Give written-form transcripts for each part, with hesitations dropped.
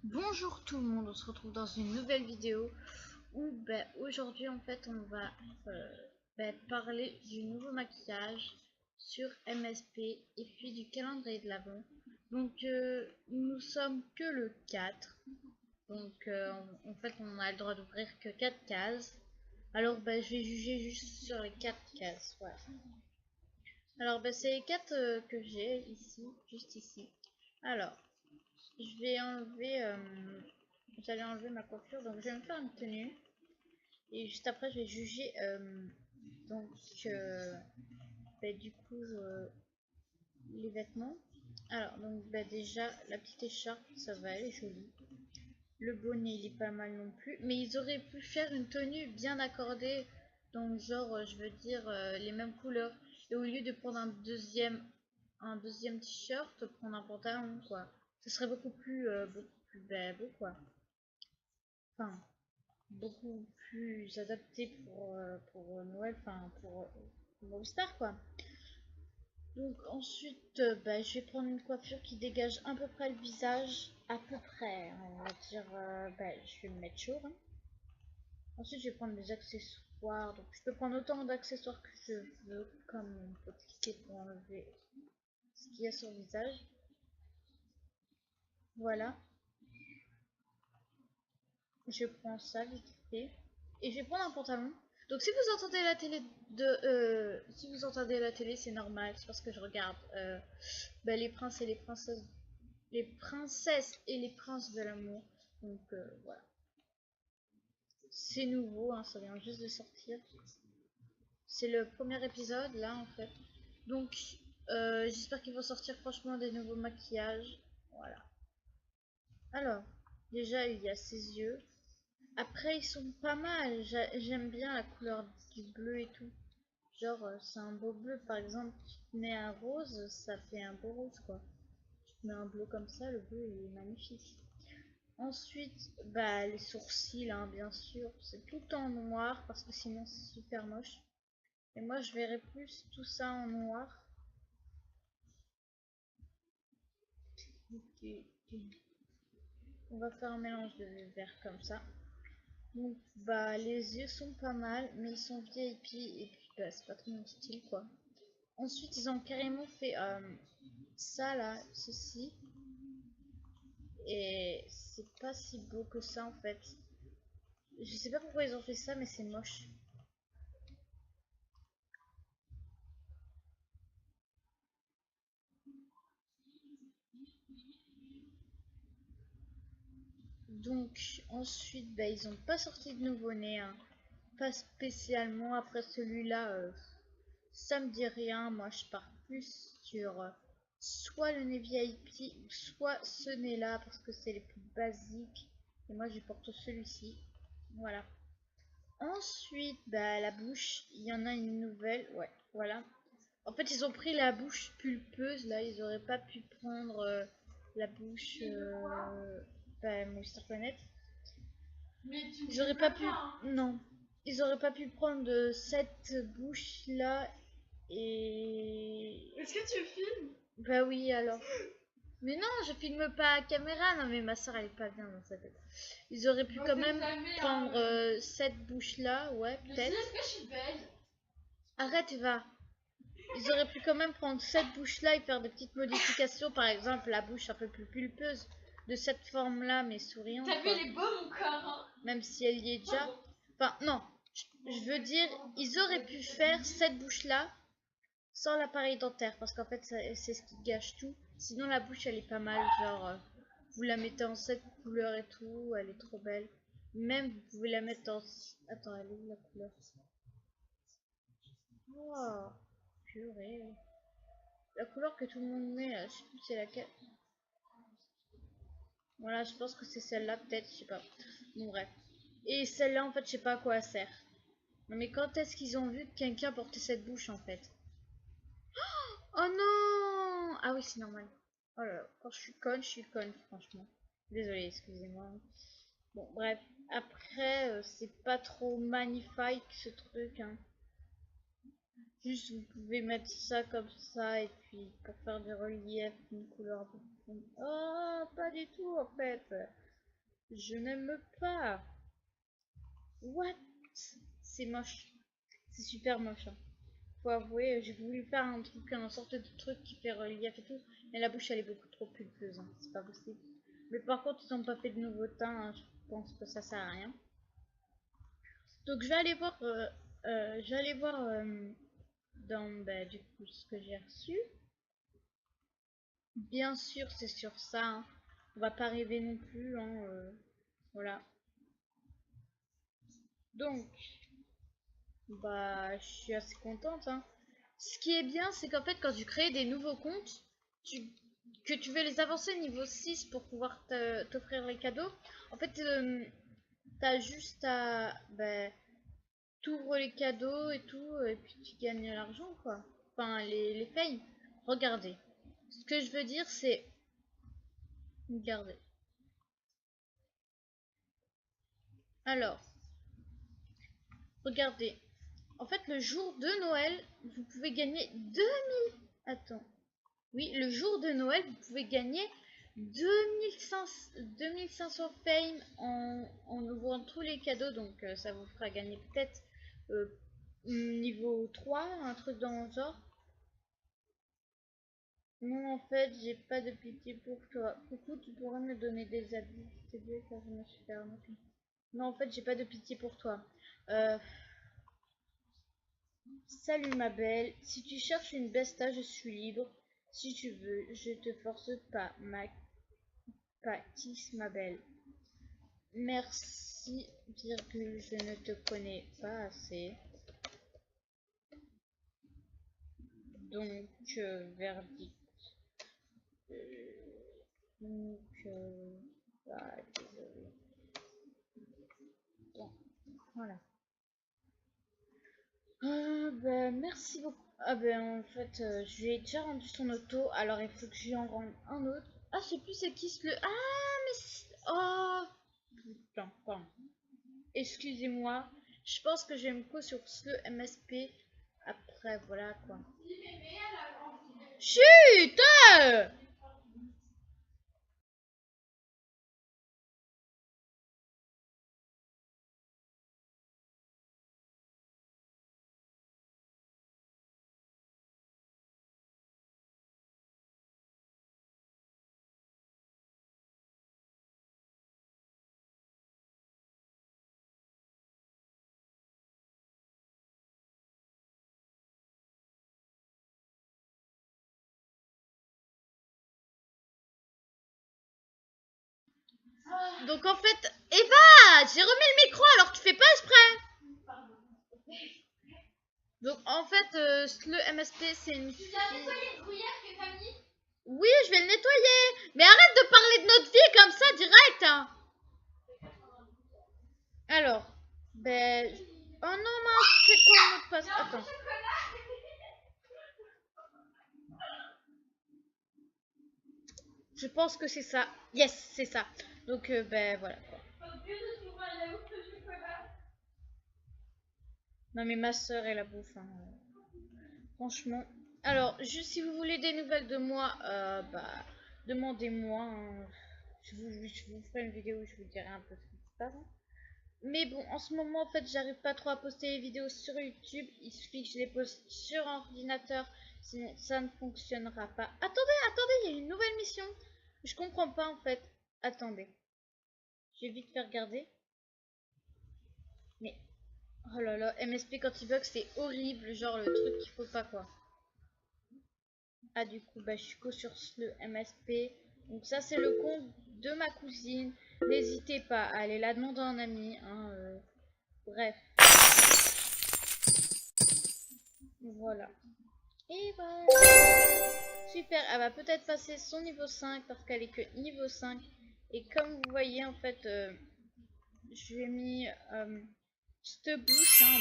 Bonjour tout le monde, on se retrouve dans une nouvelle vidéo où aujourd'hui en fait on va parler du nouveau maquillage sur MSP et puis du calendrier de l'Avent. Donc nous sommes que le 4, donc en fait on a le droit d'ouvrir que 4 cases. Alors je vais juger juste sur les 4 cases, voilà. Alors c'est les 4 que j'ai ici, juste ici. Alors je vais enlever j'allais enlever ma coiffure, donc je vais me faire une tenue et juste après je vais juger donc du coup les vêtements. Alors donc déjà la petite écharpe ça va, elle est jolie. Le bonnet il est pas mal non plus, mais ils auraient pu faire une tenue bien accordée, donc genre je veux dire les mêmes couleurs, et au lieu de prendre un deuxième t-shirt, prendre un pantalon quoi. Ce serait beaucoup plus beau quoi. Enfin, beaucoup plus adapté pour Noël, enfin pour All Star quoi. Donc ensuite, je vais prendre une coiffure qui dégage à peu près le visage, à peu près, on va dire, je vais me mettre chaud. Hein. Ensuite, je vais prendre des accessoires, donc je peux prendre autant d'accessoires que je veux, comme on peut cliquer pour enlever ce qu'il y a sur le visage. Voilà, je prends ça vite fait. Et je vais prendre un pantalon. Donc si vous entendez la télé si vous entendez la télé, c'est normal, c'est parce que je regarde les princes et les princesses et les princes de l'amour. Donc voilà. C'est nouveau, hein, ça vient juste de sortir. C'est le premier épisode là en fait. Donc j'espère qu'ils vont sortir franchement des nouveaux maquillages. Voilà. Alors, déjà il y a ses yeux. Après, ils sont pas mal. J'aime bien la couleur du bleu et tout. Genre, c'est un beau bleu. Par exemple, tu te mets un rose, ça fait un beau rose, quoi. Tu te mets un bleu comme ça, le bleu il est magnifique. Ensuite, les sourcils, hein, bien sûr. C'est tout en noir parce que sinon c'est super moche. Et moi, je verrais plus tout ça en noir. Ok. On va faire un mélange de vert comme ça. Donc, les yeux sont pas mal, mais ils sont VIP et puis c'est pas trop mon style, quoi. Ensuite, ils ont carrément fait ça là, ceci. Et c'est pas si beau que ça en fait. Je sais pas pourquoi ils ont fait ça, mais c'est moche. Donc, ensuite, ils ont pas sorti de nouveau-né. Hein. Pas spécialement. Après celui-là, ça me dit rien. Moi, je pars plus sur soit le nez VIP, soit ce nez-là, parce que c'est les plus basiques. Et moi, je porte celui-ci. Voilà. Ensuite, la bouche, il y en a une nouvelle, ouais, voilà. En fait, ils ont pris la bouche pulpeuse, là, ils auraient pas pu prendre la bouche Monster Planet. Ils auraient pas pu, non, ils auraient pas pu prendre cette bouche-là et... Est-ce que tu filmes? Bah oui, alors. Mais non, je filme pas à caméra, non mais ma soeur elle est pas bien dans sa tête. Ils auraient pu Bon, quand c'est même calmé, hein. prendre cette bouche-là, ouais, Mais si, peut-être. est-ce que je suis belle? Arrête, va. Ils auraient pu quand même prendre cette bouche-là et faire des petites modifications, par exemple la bouche un peu plus pulpeuse de cette forme-là, mais souriante, T'as vu, quoi. il est beau mon corps, hein. Même si elle y est déjà. Enfin, non, je veux dire, ils auraient pu faire cette bouche-là sans l'appareil dentaire, parce qu'en fait, c'est ce qui gâche tout. Sinon, la bouche, elle est pas mal, genre, vous la mettez en cette couleur et tout, elle est trop belle. Même, vous pouvez la mettre en... Attends, elle est où la couleur? Oh, purée. La couleur que tout le monde met, là, je sais plus c'est laquelle. Voilà, je pense que c'est celle-là, peut-être, je sais pas. Bon, bref. Et celle-là, en fait, je sais pas à quoi elle sert. Non, mais quand est-ce qu'ils ont vu que quelqu'un portait cette bouche, en fait? Oh non! Ah oui, c'est normal. Oh là là, quand je suis conne, franchement. Désolée, excusez-moi. Bon, bref. Après, c'est pas trop magnifique, ce truc, hein. Juste, vous pouvez mettre ça comme ça, et puis, pour faire du relief, une couleur un peu plus... Oh, pas du tout, en fait. Je n'aime pas. What? C'est moche. C'est super moche, hein. Faut avouer, j'ai voulu faire un truc, une sorte de truc qui fait relief et tout, mais la bouche elle est beaucoup trop pulpeuse, hein. C'est pas possible. Mais par contre, ils ont pas fait de nouveau teint, hein. Je pense que ça sert à rien. Donc je vais aller voir, dans bah, du coup ce que j'ai reçu. Bien sûr, c'est sur ça, hein. On va pas rêver non plus, hein, voilà. Donc, bah, je suis assez contente, hein. Ce qui est bien, c'est qu'en fait, quand tu crées des nouveaux comptes, tu, que tu veux les avancer niveau 6 pour pouvoir t'offrir les cadeaux, en fait, t'as juste à, bah, t'ouvres les cadeaux et tout, et puis tu gagnes l'argent, quoi. Enfin, les payes. Regardez. Ce que je veux dire, c'est, regardez. Alors, regardez. En fait, le jour de Noël, vous pouvez gagner 2000. Attends. Oui, le jour de Noël, vous pouvez gagner 2500 fame en ouvrant tous les cadeaux. Donc, ça vous fera gagner peut-être niveau 3, un truc dans le genre. Non, en fait, j'ai pas de pitié pour toi. Coucou, tu pourrais me donner des habits, s'il te plaît, car je me suis fait arnaquer. Non, en fait, j'ai pas de pitié pour toi. Euh, Salut ma belle, si tu cherches une besta, je suis libre. Si tu veux, je te force pas, pas kiss ma belle. Merci, virgule, je ne te connais pas assez. Donc, verdict. Donc, bah, désolé. Bon, voilà. Ben, merci beaucoup. Ah ben en fait, je lui ai déjà rendu son auto, alors il faut que je lui en rende un autre. Ah, je sais plus c'est qui le... Ah, mais... Oh, putain, pardon. Excusez-moi. Je pense que je vais me co sur le MSP. Après, voilà quoi. Chut! Donc en fait, Eva, j'ai remis le micro alors tu fais pas exprès. Donc en fait, le MSP c'est une fille... Tu as nettoyé le gruyère que t'as mis? Oui, je vais le nettoyer. Mais arrête de parler de notre vie comme ça direct, hein. Alors, ben... Oh non, mince, c'est quoi le mot de passe? Attends. Je pense que c'est ça. Yes, c'est ça. Donc, ben voilà quoi. Non mais ma soeur elle la bouffe, hein. Franchement. Alors, juste si vous voulez des nouvelles de moi, bah, demandez-moi, hein. Je vous ferai une vidéo où je vous dirai un peu ce qui se passe, hein. Mais bon, en ce moment, en fait, j'arrive pas trop à poster les vidéos sur YouTube. Il suffit que je les poste sur ordinateur, sinon ça ne fonctionnera pas. Attendez, il y a une nouvelle mission. Je comprends pas en fait. Attendez. Je vais vite faire regarder. Mais, oh là là, MSP quand il bug, c'est horrible. Genre le truc qu'il faut pas quoi. Ah, du coup, bah, je suis co sur le MSP. Donc, ça, c'est le compte de ma cousine. N'hésitez pas à aller la demander en ami, hein, bref. Voilà. Et voilà. Super, elle va peut-être passer son niveau 5 parce qu'elle est que niveau 5. Et comme vous voyez, en fait, je lui ai mis cette bouche, hein,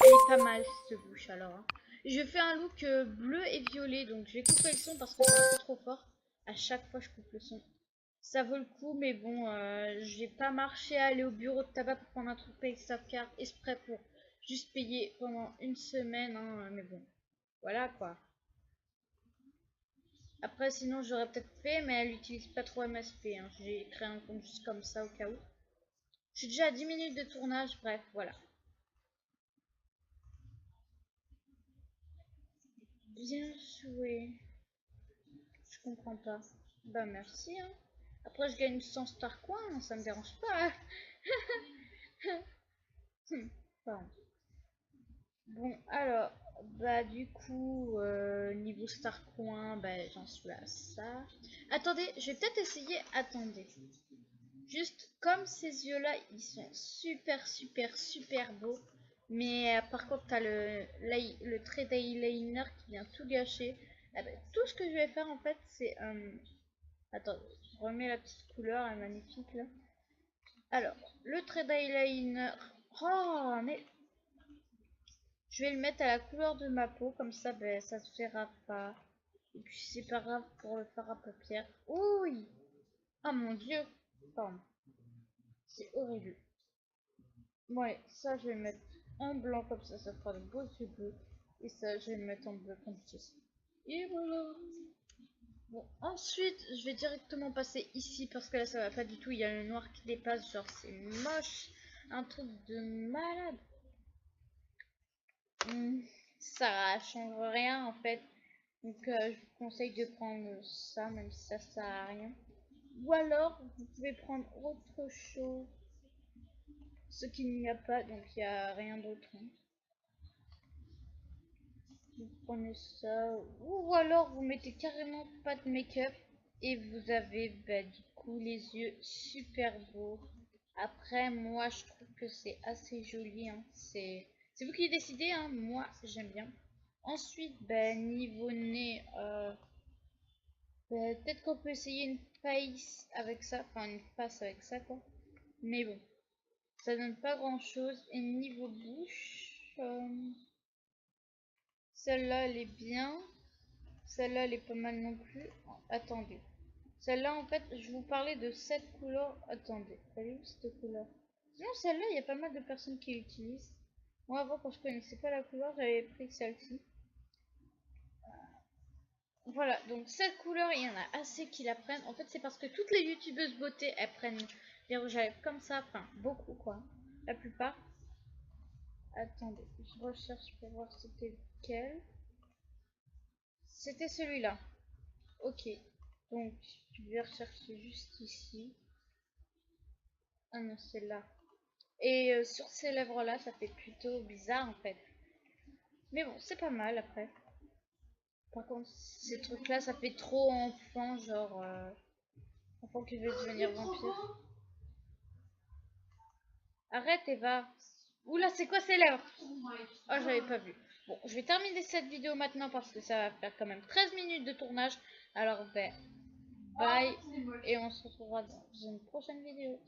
elle est pas mal, cette bouche, alors. Hein. Je fais un look bleu et violet, donc je vais couper le son parce que c'est un peu trop fort. À chaque fois, je coupe le son. Ça vaut le coup, mais bon, je vais pas marcher à aller au bureau de tabac pour prendre un truc paye sa carte exprès pour juste payer pendant une semaine, hein, mais bon, voilà quoi. Après, sinon, j'aurais peut-être fait, mais elle utilise pas trop MSP. Hein. J'ai créé un compte juste comme ça au cas où. Je suis déjà à 10 minutes de tournage, bref, voilà. Bien joué. Je comprends pas. Bah merci. Hein. Après, je gagne 100 star coins, ça me dérange pas. Pardon. Bon, alors, bah du coup, niveau star coin, bah j'en suis à ça. Attendez, je vais peut-être essayer. Attendez. Juste comme ces yeux-là, ils sont super, super, super beaux. Mais par contre, t'as le trait d'eyeliner qui vient tout gâcher. Ah bah, tout ce que je vais faire en fait, c'est... attends, je remets la petite couleur, elle est magnifique là. Alors, le trait d'eyeliner... Oh, mais... Je vais le mettre à la couleur de ma peau, comme ça, ben, ça se verra pas. Et puis c'est pas grave pour le fard à paupières. Oui. Ah mon dieu. Pardon. C'est horrible. Ouais, ça je vais le mettre en blanc comme ça fera de beaux yeux bleus. Et ça je vais le mettre en bleu comme ceci. Et voilà. Bon, ensuite je vais directement passer ici parce que là ça va pas du tout. Il y a le noir qui dépasse, genre c'est moche. Un truc de malade. Ça change rien en fait. Donc je vous conseille de prendre ça, même si ça sert à rien. Ou alors vous pouvez prendre autre chose. Ce qu'il n'y a pas, donc il n'y a rien d'autre. Hein. Vous prenez ça. Ou alors vous mettez carrément pas de make-up. Et vous avez bah, du coup les yeux super beaux. Après moi je trouve que c'est assez joli. Hein. C'est vous qui décidez, hein. Moi j'aime bien. Ensuite, bah, niveau nez, peut-être qu'on peut essayer une face avec ça, enfin une face avec ça quoi. Mais bon, ça donne pas grand chose. Et niveau bouche, celle-là elle est bien. Celle-là elle est pas mal non plus. Oh, attendez. Celle-là en fait, je vous parlais de cette couleur. Attendez, elle est où cette couleur? Sinon celle-là, il y a pas mal de personnes qui l'utilisent. Moi avant quand je connaissais pas la couleur, j'avais pris celle-ci. Voilà, donc cette couleur, il y en a assez qui la prennent. En fait, c'est parce que toutes les youtubeuses beauté, elles prennent des rouges à lèvres comme ça. Enfin, beaucoup quoi. La plupart. Attendez, je recherche pour voir c'était lequel. C'était celui-là. Ok. Donc, je vais rechercher juste ici. Ah non, c'est là. Et sur ces lèvres-là, ça fait plutôt bizarre en fait. Mais bon, c'est pas mal après. Par contre, ces trucs-là, ça fait trop enfant, genre... enfant qui veut devenir vampire. Arrête Eva. Oula, c'est quoi ces lèvres? Oh, j'avais pas vu. Bon, je vais terminer cette vidéo maintenant parce que ça va faire quand même 13 minutes de tournage. Alors, ben, bye. Et on se retrouvera dans une prochaine vidéo.